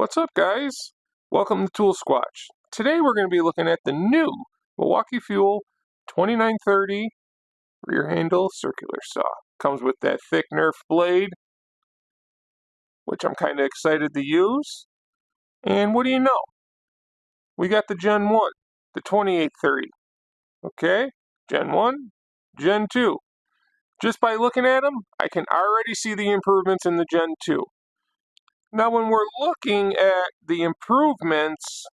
What's up, guys? Welcome to Tool Squatch. Today we're going to be looking at the new Milwaukee Fuel 2930 rear handle circular saw. Comes with that thick Nerf blade, which I'm kind of excited to use. And what do you know? We got the Gen 1, the 2830. Okay, Gen 1, Gen 2. Just by looking at them, I can already see the improvements in the Gen 2. Now, when we're looking at the improvements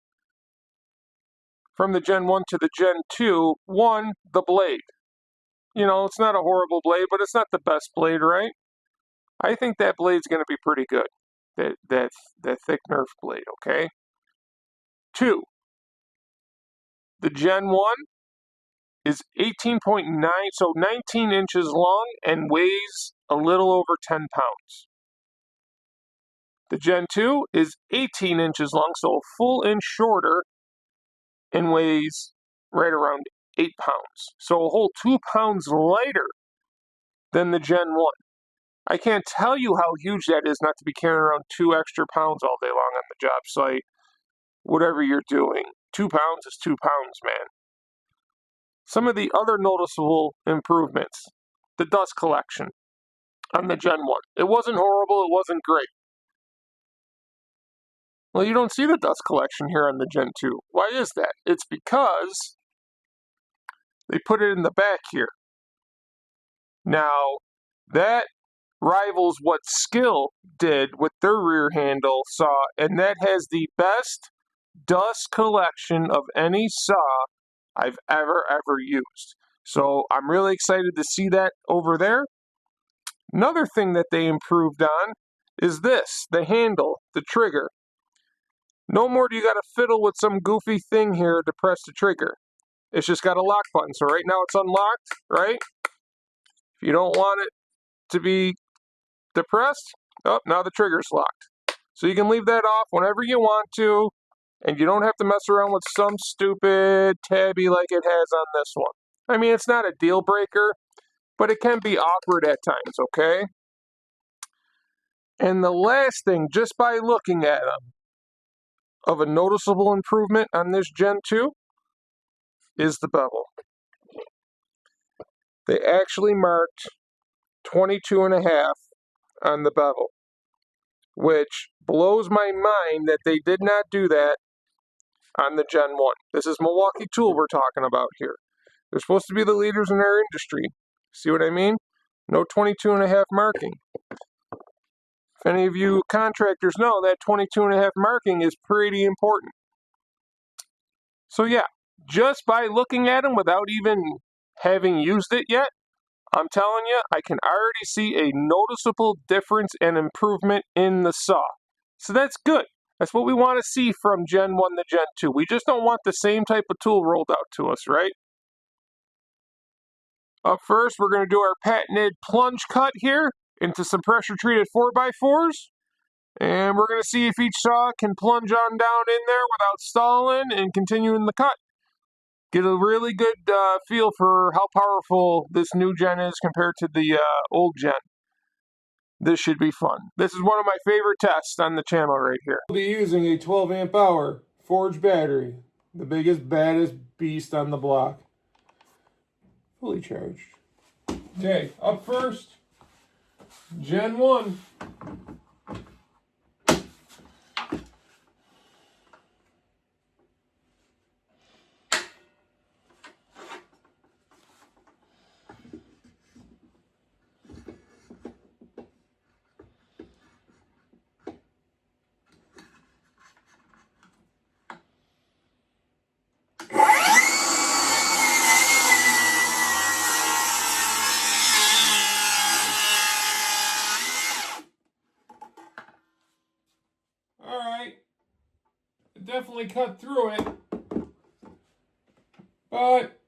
from the Gen 1 to the Gen 2, one, the blade. You know, it's not a horrible blade, but it's not the best blade, right? I think that blade's going to be pretty good, that thick Nerf blade, okay? Two, the Gen 1 is 18.9, so 19 inches long and weighs a little over 10 pounds. The Gen 2 is 18 inches long, so a full inch shorter, and weighs right around 8 pounds. So a whole 2 pounds lighter than the Gen 1. I can't tell you how huge that is not to be carrying around 2 extra pounds all day long on the job site. Whatever you're doing, 2 pounds is 2 pounds, man. Some of the other noticeable improvements. The dust collection on the Gen 1. It wasn't horrible, it wasn't great. Well, you don't see the dust collection here on the Gen 2. Why is that? It's because they put it in the back here. Now, that rivals what Skill did with their rear handle saw, and that has the best dust collection of any saw I've ever used. So I'm really excited to see that over there. Another thing that they improved on is this, the handle, the trigger. No more do you got to fiddle with some goofy thing here to press the trigger. It's just got a lock button. So right now it's unlocked, right? If you don't want it to be depressed, oh, now the trigger's locked. So you can leave that off whenever you want to, and you don't have to mess around with some stupid tabby like it has on this one. I mean, it's not a deal breaker, but it can be awkward at times, okay? And the last thing, just by looking at them, of a noticeable improvement on this Gen 2 is the bevel. They actually marked 22.5 on the bevel, which blows my mind that they did not do that on the Gen 1. This is Milwaukee Tool we're talking about here. They're supposed to be the leaders in their industry. See what I mean? No 22.5 marking. If any of you contractors know, that 22.5 marking is pretty important. So yeah, just by looking at them without even having used it yet, I'm telling you, I can already see a noticeable difference and improvement in the saw. So that's good. That's what we want to see from Gen 1 to Gen 2. We just don't want the same type of tool rolled out to us, right? Up first, we're going to do our patented plunge cut here into some pressure-treated 4x4s. And we're going to see if each saw can plunge on down in there without stalling and continuing the cut. Get a really good feel for how powerful this new gen is compared to the old gen. This should be fun. This is one of my favorite tests on the channel right here. We'll be using a 12 amp hour forged battery. The biggest, baddest beast on the block. Fully charged. Okay, up first, Gen 1. Alright, definitely cut through it, but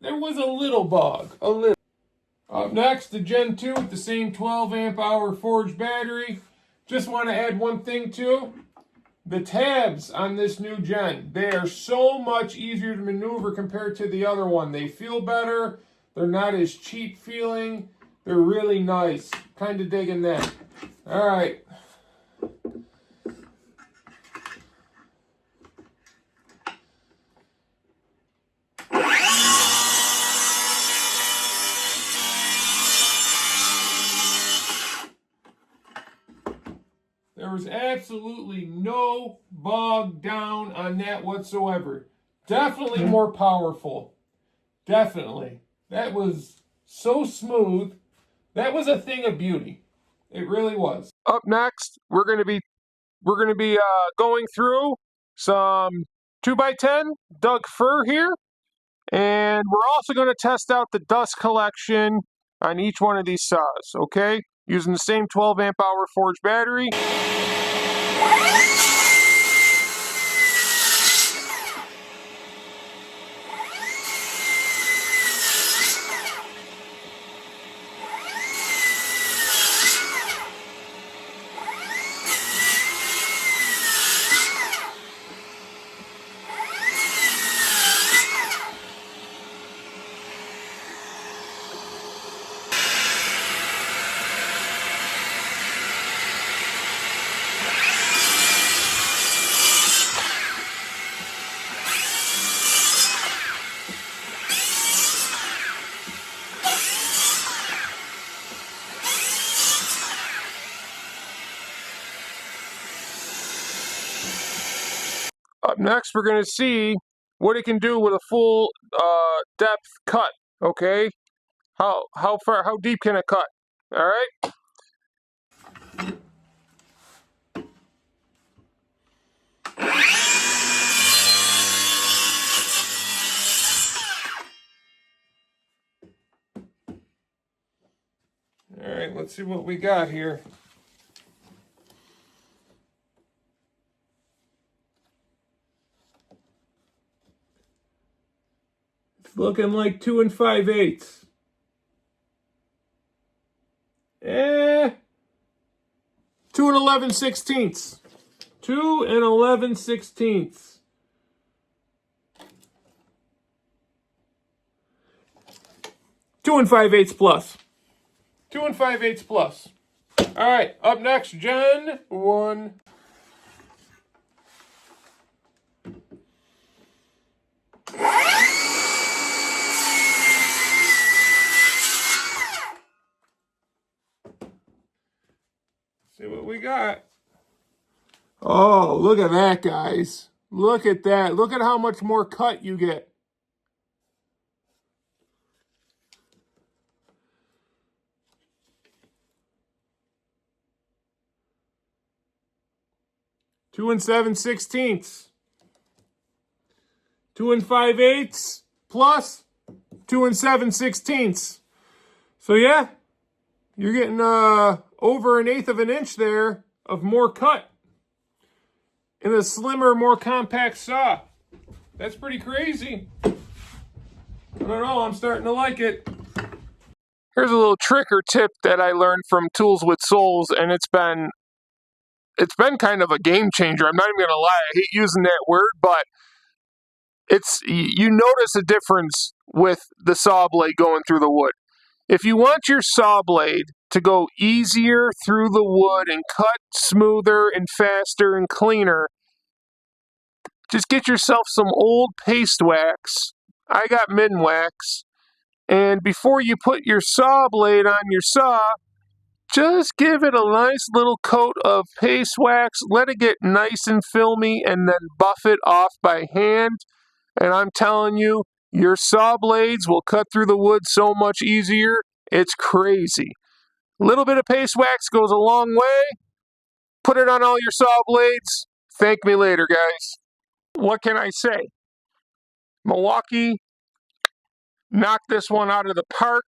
there was a little bug, a little. Up next, the Gen 2 with the same 12 amp hour forged battery. Just want to add one thing too. The tabs on this new gen, they are so much easier to maneuver compared to the other one. They feel better, they're not as cheap feeling, they're really nice. Kind of digging that. Alright. There was absolutely no bog down on that whatsoever. Definitely more powerful. Definitely. That was so smooth. That was a thing of beauty. It really was. Up next, we're going to be going through some 2x10 Doug fir here, and we're also going to test out the dust collection on each one of these saws, okay? Using the same 12 amp hour forged battery. Up next, we're going to see what it can do with a full depth cut, okay? How deep can it cut, all right? All right, let's see what we got here. It's looking like 2 5/8. 2 11/16. 2 11/16. 2 5/8 plus. 2 5/8 plus. All right, up next, Gen 1. See what we got. Oh, look at that, guys. Look at that. Look at how much more cut you get. Two 7/16. 2 5/8 plus 2 7/16. So yeah, you're getting over 1/8 of an inch there of more cut in a slimmer, more compact saw. That's pretty crazy. I don't know, I'm starting to like it. Here's a little trick or tip that I learned from Tools with Souls, and it's been kind of a game changer. I'm not even gonna lie, I hate using that word, but you notice a difference with the saw blade going through the wood. If you want your saw blade to go easier through the wood and cut smoother and faster and cleaner, just get yourself some old paste wax. I got Minwax. And before you put your saw blade on your saw, just give it a nice little coat of paste wax, let it get nice and filmy, and then buff it off by hand. And I'm telling you, your saw blades will cut through the wood so much easier, it's crazy. A little bit of paste wax goes a long way. Put it on all your saw blades. Thank me later, guys. What can I say? Milwaukee knocked this one out of the park.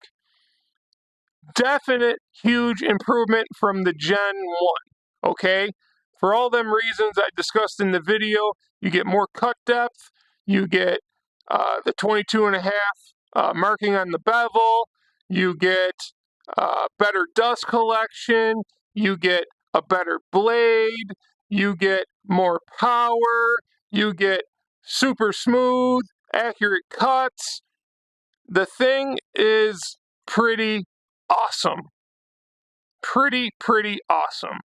Definite huge improvement from the Gen 1, okay? For all them reasons I discussed in the video, you get more cut depth, you get the 22.5 marking on the bevel, you get better dust collection, you get a better blade, you get more power, you get super smooth, accurate cuts. The thing is pretty awesome. Pretty awesome.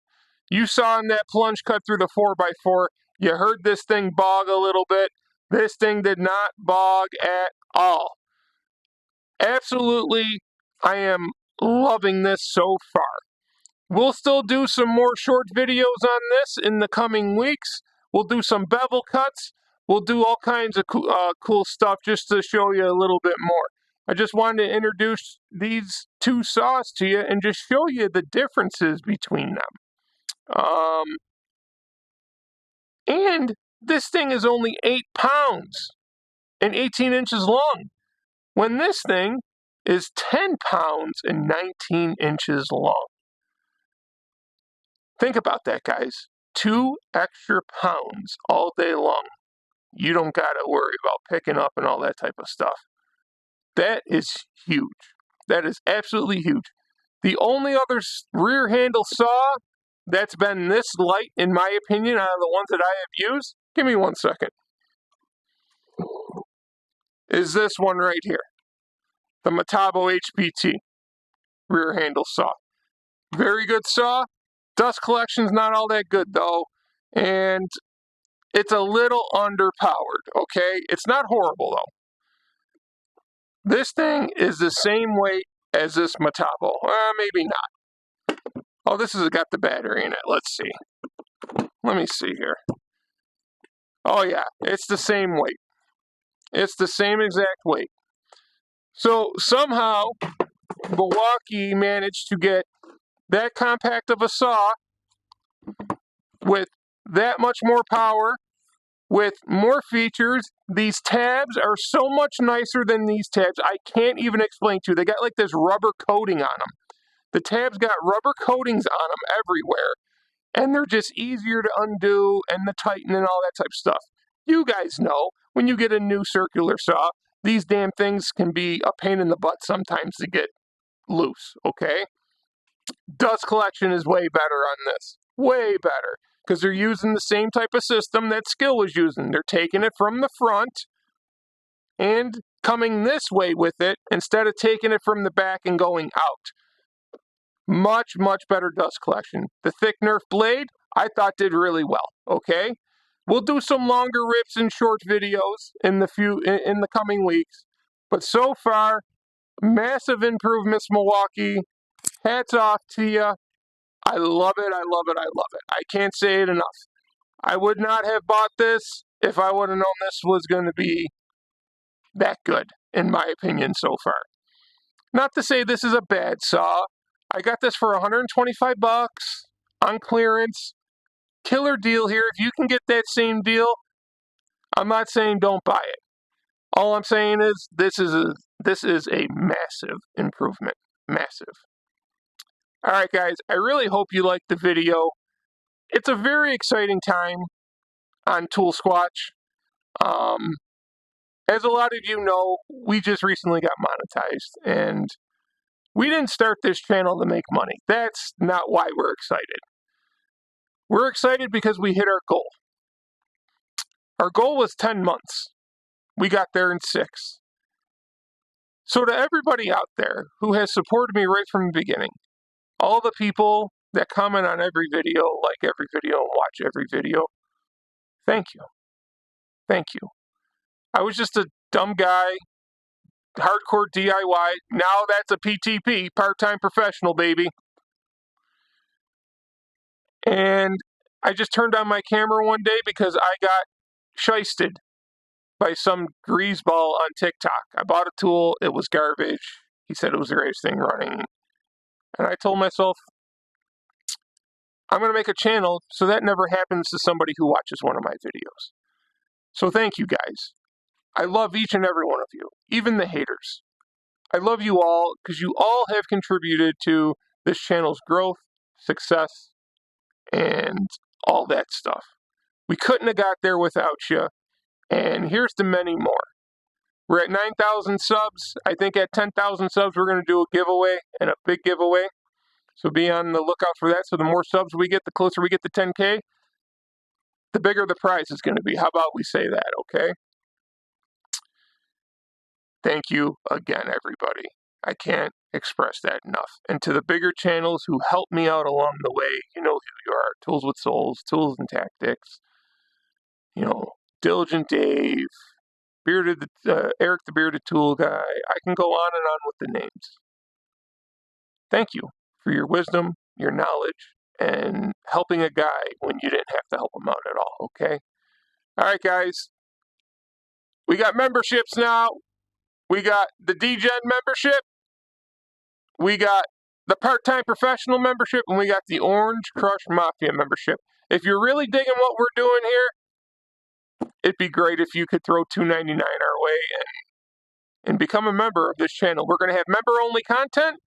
You saw in that plunge cut through the 4x4, you heard this thing bog a little bit. This thing did not bog at all. Absolutely, I am loving this so far. We'll still do some more short videos on this in the coming weeks. We'll do some bevel cuts. We'll do all kinds of cool stuff just to show you a little bit more. I just wanted to introduce these two saws to you and just show you the differences between them. And this thing is only 8 pounds and 18 inches long, when this thing is 10 pounds and 19 inches long. Think about that, guys. 2 extra pounds all day long. You don't got to worry about picking up and all that type of stuff. That is huge. That is absolutely huge. The only other rear handle saw that's been this light, in my opinion, out of the ones that I have used, give me 1 second, is this one right here. The Metabo HPT rear handle saw. Very good saw. Dust collection's not all that good though, and it's a little underpowered, okay? It's not horrible though. This thing is the same weight as this Metabo. Maybe not. Oh, this has got the battery in it. Let's see. Let me see here. Oh yeah, it's the same weight. It's the same exact weight. So somehow Milwaukee managed to get that compact of a saw with that much more power, with more features. These tabs are so much nicer than these tabs. I can't even explain to you. They got like this rubber coating on them. The tabs got rubber coatings on them everywhere, and they're just easier to undo and to tighten and all that type of stuff. You guys know, when you get a new circular saw, these damn things can be a pain in the butt sometimes to get loose, okay? Dust collection is way better on this. Way better. Because they're using the same type of system that Skill was using. They're taking it from the front and coming this way with it instead of taking it from the back and going out. Much, much better dust collection. The thick Nerf blade, I thought did really well, okay? We'll do some longer rips and short videos in the coming weeks. But so far, massive improvements, Milwaukee. Hats off to you. I love it, I love it, I love it. I can't say it enough. I would not have bought this if I would have known this was going to be that good, in my opinion, so far. Not to say this is a bad saw. I got this for 125 bucks on clearance. Killer deal here. If you can get that same deal, I'm not saying don't buy it. All I'm saying is this is a massive improvement. Massive. All right, guys, I really hope you liked the video. It's a very exciting time on Tool Squatch. As a lot of you know, we just recently got monetized, and we didn't start this channel to make money. That's not why we're excited. We're excited because we hit our goal. Our goal was 10 months. We got there in 6. So to everybody out there who has supported me right from the beginning, all the people that comment on every video, like every video, and watch every video, thank you. Thank you. I was just a dumb guy, hardcore DIY. Now that's a PTP, part-time professional, baby. And I just turned on my camera one day because I got shysted by some greaseball on TikTok. I bought a tool, it was garbage. He said it was the greatest thing running. And I told myself, I'm going to make a channel so that never happens to somebody who watches one of my videos. So thank you guys. I love each and every one of you, even the haters. I love you all because you all have contributed to this channel's growth, success, and all that stuff. We couldn't have got there without you, and here's to many more. We're at 9,000 subs. I think at 10,000 subs, we're going to do a giveaway, and a big giveaway. So be on the lookout for that. So the more subs we get, the closer we get to 10K, the bigger the prize is going to be. How about we say that, okay? Thank you again, everybody. I can't express that enough. And to the bigger channels who helped me out along the way, you know who you are. Tools with Souls, Tools and Tactics, you know, Diligent Dave, Eric the Bearded Tool Guy. I can go on and on with the names. Thank you for your wisdom, your knowledge and helping a guy when you didn't have to help him out at all, okay? All right, guys. We got memberships now. We got the DGen membership. We got the part-time professional membership, and we got the Orange Crush Mafia membership. If you're really digging what we're doing here, it'd be great if you could throw $2.99 our way and become a member of this channel. We're going to have member-only content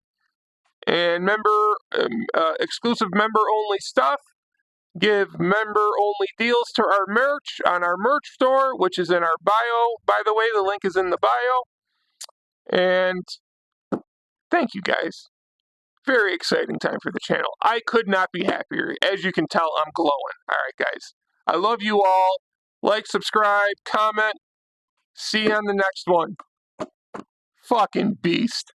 and exclusive member-only stuff. Give member-only deals to our merch on our merch store, which is in our bio. By the way, the link is in the bio. And thank you, guys. Very exciting time for the channel. I could not be happier. As you can tell, I'm glowing. All right, guys. I love you all. Like, subscribe, comment. See you on the next one. Fucking beast.